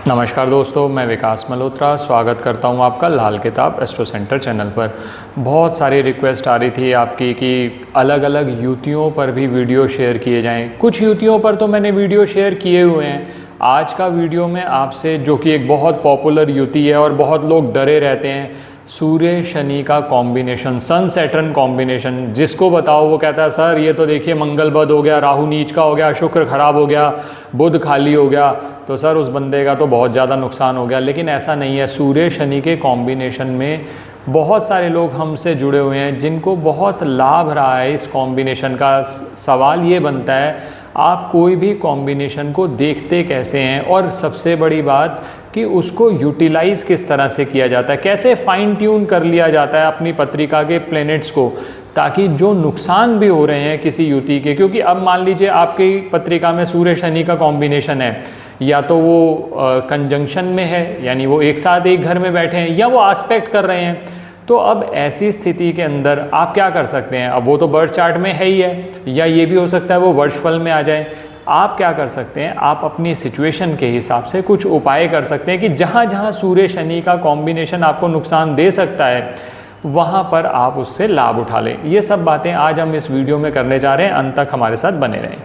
नमस्कार दोस्तों, मैं विकास मल्होत्रा स्वागत करता हूं आपका लाल किताब एस्ट्रो सेंटर चैनल पर। बहुत सारी रिक्वेस्ट आ रही थी आपकी कि अलग अलग युतियों पर भी वीडियो शेयर किए जाएं। कुछ युतियों पर तो मैंने वीडियो शेयर किए हुए हैं। आज का वीडियो में आपसे, जो कि एक बहुत पॉपुलर युति है और बहुत लोग डरे रहते हैं, सूर्य शनि का कॉम्बिनेशन, सन सैटर्न कॉम्बिनेशन, जिसको बताओ वो कहता है सर ये तो देखिए मंगल बद हो गया, राहु नीच का हो गया, शुक्र खराब हो गया, बुध खाली हो गया, तो सर उस बंदे का तो बहुत ज़्यादा नुकसान हो गया। लेकिन ऐसा नहीं है। सूर्य शनि के कॉम्बिनेशन में बहुत सारे लोग हमसे जुड़े हुए हैं जिनको बहुत लाभ रहा है इस कॉम्बिनेशन का। सवाल ये बनता है आप कोई भी कॉम्बिनेशन को देखते कैसे हैं, और सबसे बड़ी बात कि उसको यूटिलाइज़ किस तरह से किया जाता है, कैसे फाइन ट्यून कर लिया जाता है अपनी पत्रिका के प्लैनेट्स को, ताकि जो नुकसान भी हो रहे हैं किसी युति के, क्योंकि अब मान लीजिए आपकी पत्रिका में सूर्य शनि का कॉम्बिनेशन है, या तो वो कंजंक्शन में है यानी वो एक साथ एक घर में बैठे हैं, या वो आस्पेक्ट कर रहे हैं। तो अब ऐसी स्थिति के अंदर आप क्या कर सकते हैं? अब वो तो बर्थ चार्ट में है ही है, या ये भी हो सकता है वो वर्षफल में आ जाए। आप क्या कर सकते हैं? आप अपनी सिचुएशन के हिसाब से कुछ उपाय कर सकते हैं कि जहाँ जहाँ सूर्य शनि का कॉम्बिनेशन आपको नुकसान दे सकता है वहाँ पर आप उससे लाभ उठा लें। ये सब बातें आज हम इस वीडियो में करने जा रहे हैं। अंत तक हमारे साथ बने रहें।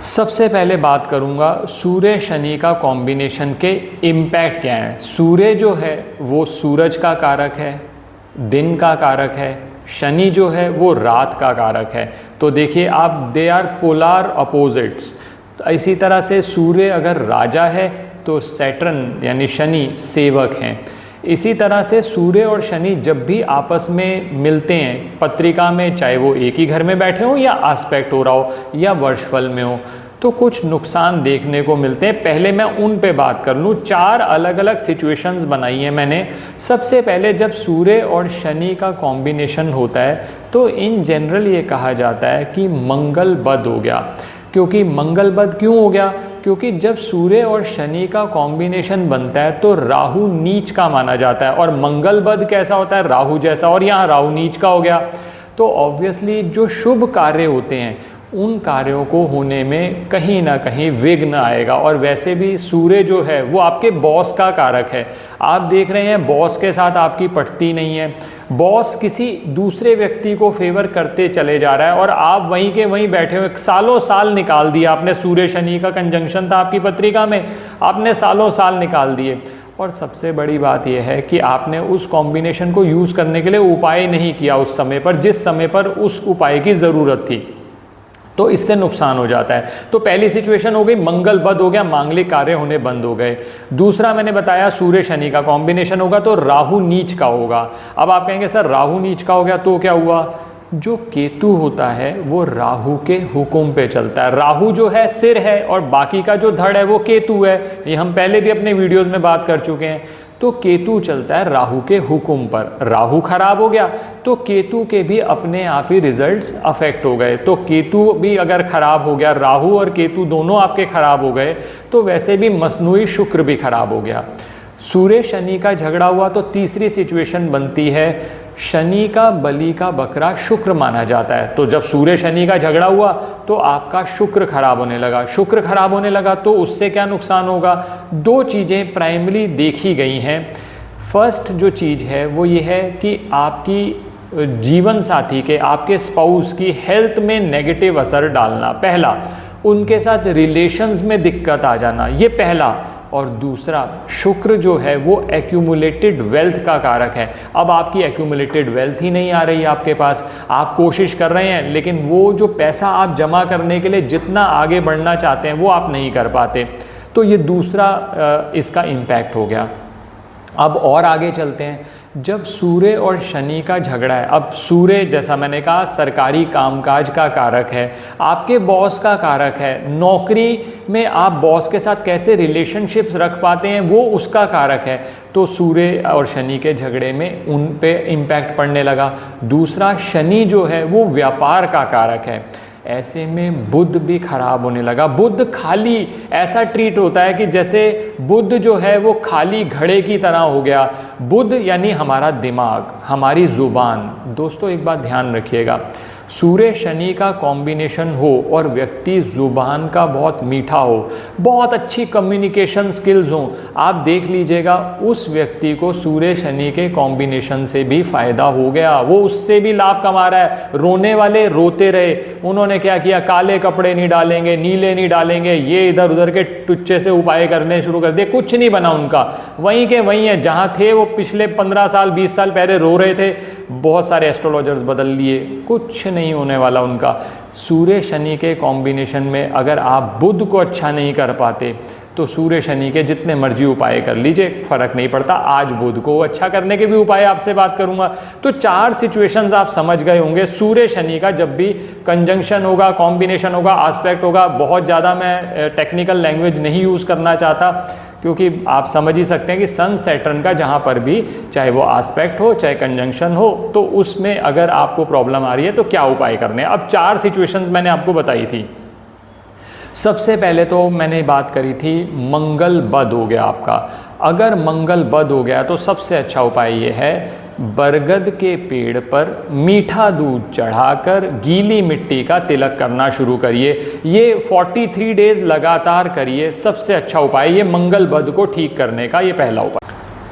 सबसे पहले बात करूंगा सूर्य शनि का कॉम्बिनेशन के इम्पैक्ट क्या हैं। सूर्य जो है वो सूरज का कारक है, दिन का कारक है। शनि जो है वो रात का कारक है। तो देखिए आप, दे आर पोलार अपोजिट्स। इसी तरह से सूर्य अगर राजा है तो सैटर्न यानी शनि सेवक हैं। इसी तरह से सूर्य और शनि जब भी आपस में मिलते हैं पत्रिका में, चाहे वो एक ही घर में बैठे हो या आस्पेक्ट हो रहा हो या वर्षफल में हो, तो कुछ नुकसान देखने को मिलते हैं। पहले मैं उन पे बात कर लूँ। 4 अलग अलग सिचुएशंस बनाई हैं मैंने। सबसे पहले जब सूर्य और शनि का कॉम्बिनेशन होता है तो इन जनरल ये कहा जाता है कि मंगल बद हो गया। क्योंकि मंगल बद क्यों हो गया? क्योंकि जब सूर्य और शनि का कॉम्बिनेशन बनता है तो राहु नीच का माना जाता है, और मंगल बद कैसा होता है? राहु जैसा, और यहाँ राहु नीच का हो गया। तो ऑब्वियसली जो शुभ कार्य होते हैं उन कार्यों को होने में कहीं ना कहीं विघ्न आएगा। और वैसे भी सूर्य जो है वो आपके बॉस का कारक है। आप देख रहे हैं बॉस के साथ आपकी पटती नहीं है, बॉस किसी दूसरे व्यक्ति को फेवर करते चले जा रहा है, और आप वहीं के वहीं बैठे हुए सालों साल निकाल दिया आपने। सूर्य शनि का कंजंक्शन था आपकी पत्रिका में, आपने सालों साल निकाल दिए। और सबसे बड़ी बात यह है कि आपने उस कॉम्बिनेशन को यूज़ करने के लिए उपाय नहीं किया उस समय पर, जिस समय पर उस उपाय की ज़रूरत थी। तो इससे नुकसान हो जाता है। तो पहली सिचुएशन हो गई मंगल बद हो गया, मांगलिक कार्य होने बंद हो गए। दूसरा मैंने बताया सूर्य शनि का कॉम्बिनेशन होगा तो राहु नीच का होगा। अब आप कहेंगे सर राहु नीच का हो गया तो क्या हुआ? जो केतु होता है वो राहु के हुक्म पे चलता है। राहु जो है सिर है और बाकी का जो धड़ है वो केतु है। ये हम पहले भी अपने वीडियोस में बात कर चुके हैं। तो केतु चलता है राहु के हुक्म पर। राहु खराब हो गया तो केतु के भी अपने आप ही रिजल्ट्स अफेक्ट हो गए। तो केतु भी अगर खराब हो गया, राहु और केतु दोनों आपके खराब हो गए, तो वैसे भी मसनूई शुक्र भी खराब हो गया। सूर्य शनि का झगड़ा हुआ तो तीसरी सिचुएशन बनती है शनि का बलि का बकरा शुक्र माना जाता है। तो जब सूर्य शनि का झगड़ा हुआ तो आपका शुक्र खराब होने लगा। शुक्र खराब होने लगा तो उससे क्या नुकसान होगा? 2 चीज़ें प्राइमरी देखी गई हैं। फर्स्ट जो चीज़ है वो ये है कि आपकी जीवन साथी के, आपके स्पाउस की हेल्थ में नेगेटिव असर डालना। पहला, उनके साथ रिलेशंस में दिक्कत आ जाना, ये पहला। और दूसरा, शुक्र जो है वो एक्यूमुलेटेड वेल्थ का कारक है। अब आपकी एक्यूमुलेटेड वेल्थ ही नहीं आ रही आपके पास, आप कोशिश कर रहे हैं लेकिन वो जो पैसा आप जमा करने के लिए जितना आगे बढ़ना चाहते हैं वो आप नहीं कर पाते। तो ये दूसरा इसका इम्पैक्ट हो गया। अब और आगे चलते हैं। जब सूर्य और शनि का झगड़ा है, अब सूर्य जैसा मैंने कहा सरकारी कामकाज का कारक है, आपके बॉस का कारक है, नौकरी में आप बॉस के साथ कैसे रिलेशनशिप्स रख पाते हैं वो उसका कारक है। तो सूर्य और शनि के झगड़े में उन पे इम्पैक्ट पड़ने लगा। दूसरा, शनि जो है वो व्यापार का कारक है। ऐसे में बुध भी खराब होने लगा। बुध खाली ऐसा ट्रीट होता है कि जैसे बुध जो है वो खाली घड़े की तरह हो गया। बुध यानी हमारा दिमाग, हमारी ज़ुबान। दोस्तों एक बात ध्यान रखिएगा, सूर्य शनि का कॉम्बिनेशन हो और व्यक्ति ज़ुबान का बहुत मीठा हो, बहुत अच्छी कम्युनिकेशन स्किल्स हों, आप देख लीजिएगा उस व्यक्ति को सूर्य शनि के कॉम्बिनेशन से भी फ़ायदा हो गया, वो उससे भी लाभ कमा रहा है। रोने वाले रोते रहे, उन्होंने क्या किया, काले कपड़े नहीं डालेंगे, नीले नहीं डालेंगे, ये इधर उधर के टुच्चे से उपाय करने शुरू कर दिए, कुछ नहीं बना उनका, वहीं के वहीं है जहाँ थे वो पिछले 15 साल 20 साल पहले रो रहे थे। बहुत सारे एस्ट्रोलॉजर्स बदल लिए, कुछ नहीं होने वाला उनका। सूर्य शनि के कॉम्बिनेशन में अगर आप बुध को अच्छा नहीं कर पाते तो सूर्य शनि के जितने मर्जी उपाय कर लीजिए, फर्क नहीं पड़ता। आज बुध को अच्छा करने के भी उपाय आपसे बात करूंगा। तो 4 सिचुएशंस आप समझ गए होंगे सूर्य शनि का जब भी कंजंक्शन होगा, कॉम्बिनेशन होगा, एस्पेक्ट होगा। बहुत ज़्यादा मैं टेक्निकल लैंग्वेज नहीं यूज़ करना चाहता, क्योंकि आप समझ ही सकते हैं कि सन सैटर्न का जहाँ पर भी चाहे वो एस्पेक्ट हो चाहे कंजंक्शन हो, तो उसमें अगर आपको प्रॉब्लम आ रही है तो क्या उपाय करने हैं। अब 4 सिचुएशंस मैंने आपको बताई थी। सबसे पहले तो मैंने बात करी थी मंगल बद हो गया आपका। अगर मंगल बद हो गया तो सबसे अच्छा उपाय ये है, बरगद के पेड़ पर मीठा दूध चढ़ाकर गीली मिट्टी का तिलक करना शुरू करिए। ये 43 डेज लगातार करिए, सबसे अच्छा उपाय ये मंगल बद को ठीक करने का, ये पहला उपाय।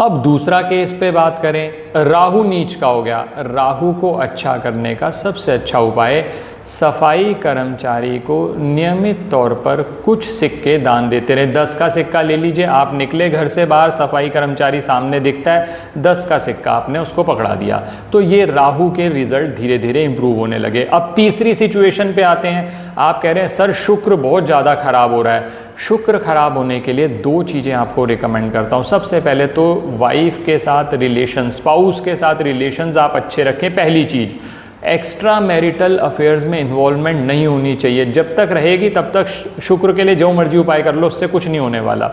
अब दूसरा केस पे बात करें, राहु नीच का हो गया। राहु को अच्छा करने का सबसे अच्छा उपाय, सफाई कर्मचारी को नियमित तौर पर कुछ सिक्के दान देते रहे। 10 का सिक्का ले लीजिए, आप निकले घर से बाहर, सफाई कर्मचारी सामने दिखता है, 10 का सिक्का आपने उसको पकड़ा दिया, तो ये राहु के रिजल्ट धीरे धीरे इंप्रूव होने लगे। अब तीसरी सिचुएशन पे आते हैं। आप कह रहे हैं सर शुक्र बहुत ज़्यादा खराब हो रहा है। शुक्र खराब होने के लिए 2 चीज़ें आपको रिकमेंड करता हूँ। सबसे पहले तो वाइफ के साथ रिलेशन, स्पाउस के साथ रिलेशंस आप अच्छे रखें। पहली चीज़, एक्स्ट्रा मैरिटल अफेयर्स में इन्वॉल्वमेंट नहीं होनी चाहिए। जब तक रहेगी तब तक शुक्र के लिए जो मर्जी उपाय कर लो, उससे कुछ नहीं होने वाला।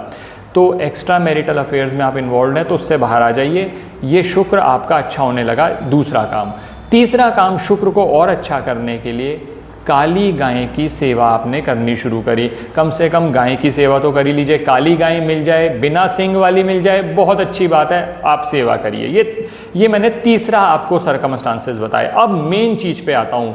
तो एक्स्ट्रा मैरिटल अफेयर्स में आप इन्वॉल्व हैं तो उससे बाहर आ जाइए, ये शुक्र आपका अच्छा होने लगा। दूसरा काम। तीसरा काम, शुक्र को और अच्छा करने के लिए काली गाय की सेवा आपने करनी शुरू करी। कम से कम गाय की सेवा तो कर ही लीजिए। काली गाय मिल जाए, बिना सींग वाली मिल जाए, बहुत अच्छी बात है, आप सेवा करिए। ये मैंने तीसरा आपको सर्कमस्टांसेस बताए। अब मेन चीज़ पे आता हूँ,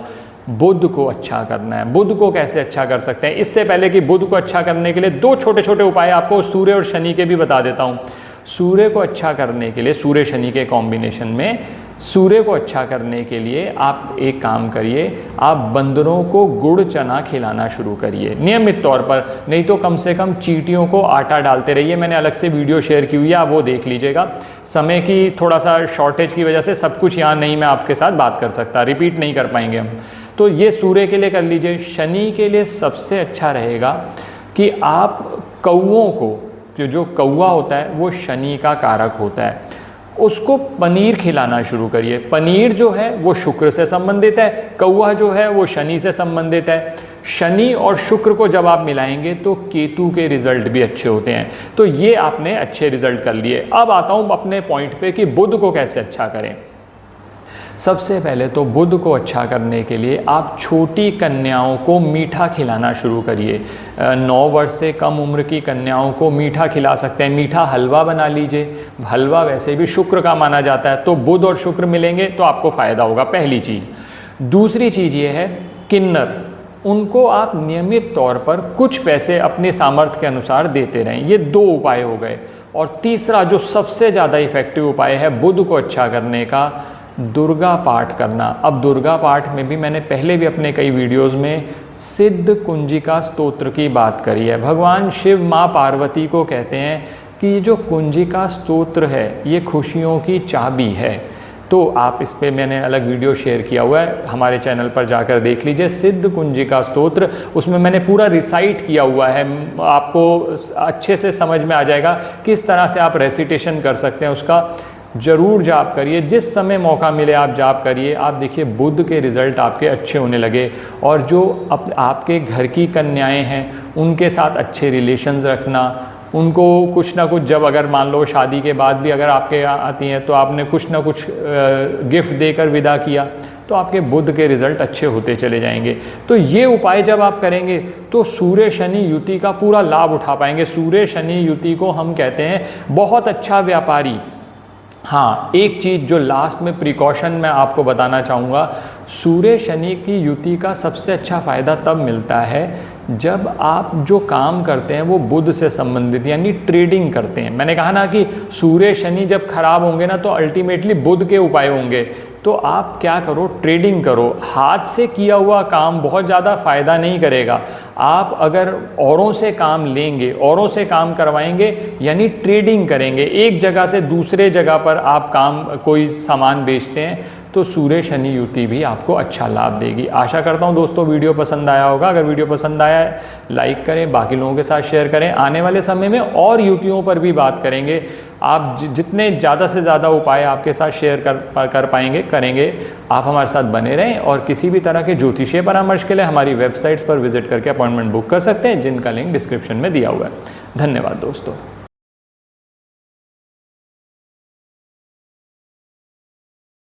बुध को अच्छा करना है। बुध को कैसे अच्छा कर सकते हैं, इससे पहले कि बुध को अच्छा करने के लिए 2 छोटे छोटे उपाय आपको सूर्य और शनि के भी बता देता हूँ। सूर्य को अच्छा करने के लिए, सूर्य शनि के कॉम्बिनेशन में सूर्य को अच्छा करने के लिए आप एक काम करिए, आप बंदरों को गुड़ चना खिलाना शुरू करिए नियमित तौर पर। नहीं तो कम से कम चींटियों को आटा डालते रहिए। मैंने अलग से वीडियो शेयर की हुई है, आप वो देख लीजिएगा। समय की थोड़ा सा शॉर्टेज की वजह से सब कुछ यहाँ नहीं मैं आपके साथ बात कर सकता, रिपीट नहीं कर पाएंगे हम। तो ये सूर्य के लिए कर लीजिए। शनि के लिए सबसे अच्छा रहेगा कि आप कौओं को, जो कौआ होता है वो शनि का कारक होता है, उसको पनीर खिलाना शुरू करिए। पनीर जो है वो शुक्र से संबंधित है, कौआ जो है वो शनि से संबंधित है। शनि और शुक्र को जब आप मिलाएंगे तो केतु के रिजल्ट भी अच्छे होते हैं। तो ये आपने अच्छे रिजल्ट कर लिए। अब आता हूँ अपने पॉइंट पे कि बुध को कैसे अच्छा करें। सबसे पहले तो बुध को अच्छा करने के लिए आप छोटी कन्याओं को मीठा खिलाना शुरू करिए। 9 वर्ष से कम उम्र की कन्याओं को मीठा खिला सकते हैं। मीठा हलवा बना लीजिए, हलवा वैसे भी शुक्र का माना जाता है, तो बुध और शुक्र मिलेंगे तो आपको फ़ायदा होगा, पहली चीज़। दूसरी चीज़ ये है, किन्नर, उनको आप नियमित तौर पर कुछ पैसे अपने सामर्थ्य के अनुसार देते रहें। ये 2 उपाय हो गए। और तीसरा जो सबसे ज़्यादा इफ़ेक्टिव उपाय है बुध को अच्छा करने का, दुर्गा पाठ करना। अब दुर्गा पाठ में भी मैंने पहले भी अपने कई वीडियोस में सिद्ध कुंजिका स्तोत्र की बात करी है। भगवान शिव माँ पार्वती को कहते हैं कि ये जो कुंजिका स्तोत्र है ये खुशियों की चाबी है। तो आप इस पे मैंने अलग वीडियो शेयर किया हुआ है, हमारे चैनल पर जाकर देख लीजिए, सिद्ध कुंजिका स्तोत्र। उसमें मैंने पूरा रिसाइट किया हुआ है, आपको अच्छे से समझ में आ जाएगा किस तरह से आप रेसिटेशन कर सकते हैं उसका। ज़रूर जाप करिए, जिस समय मौका मिले आप जाप करिए। आप देखिए बुध के रिज़ल्ट आपके अच्छे होने लगे। और जो आपके घर की कन्याएं हैं उनके साथ अच्छे रिलेशंस रखना, उनको कुछ ना कुछ, जब अगर मान लो शादी के बाद भी अगर आपके यहाँ आती हैं तो आपने कुछ ना कुछ गिफ्ट देकर विदा किया, तो आपके बुध के रिजल्ट अच्छे होते चले जाएंगे। तो ये उपाय जब आप करेंगे तो सूर्य शनि युति का पूरा लाभ उठा पाएंगे। सूर्य शनि युति को हम कहते हैं बहुत अच्छा व्यापारी। हाँ, एक चीज़ जो लास्ट में प्रिकॉशन मैं आपको बताना चाहूँगा, सूर्य शनि की युति का सबसे अच्छा फ़ायदा तब मिलता है जब आप जो काम करते हैं वो बुध से संबंधित यानी ट्रेडिंग करते हैं। मैंने कहा ना कि सूर्य शनि जब खराब होंगे ना तो अल्टीमेटली बुध के उपाय होंगे। तो आप क्या करो, ट्रेडिंग करो। हाथ से किया हुआ काम बहुत ज़्यादा फ़ायदा नहीं करेगा। आप अगर औरों से काम लेंगे, औरों से काम करवाएंगे यानी ट्रेडिंग करेंगे, एक जगह से दूसरे जगह पर आप काम कोई सामान बेचते हैं, तो सूर्य शनि युति भी आपको अच्छा लाभ देगी। आशा करता हूँ दोस्तों वीडियो पसंद आया होगा। अगर वीडियो पसंद आया है लाइक करें, बाकी लोगों के साथ शेयर करें। आने वाले समय में और युतियों पर भी बात करेंगे। आप जितने ज़्यादा से ज़्यादा उपाय आपके साथ शेयर कर पाएंगे करेंगे। आप हमारे साथ बने रहें और किसी भी तरह के ज्योतिषीय परामर्श के लिए हमारी वेबसाइट्स पर विजिट करके अपॉइंटमेंट बुक कर सकते हैं, जिनका लिंक डिस्क्रिप्शन में दिया हुआ है। धन्यवाद दोस्तों।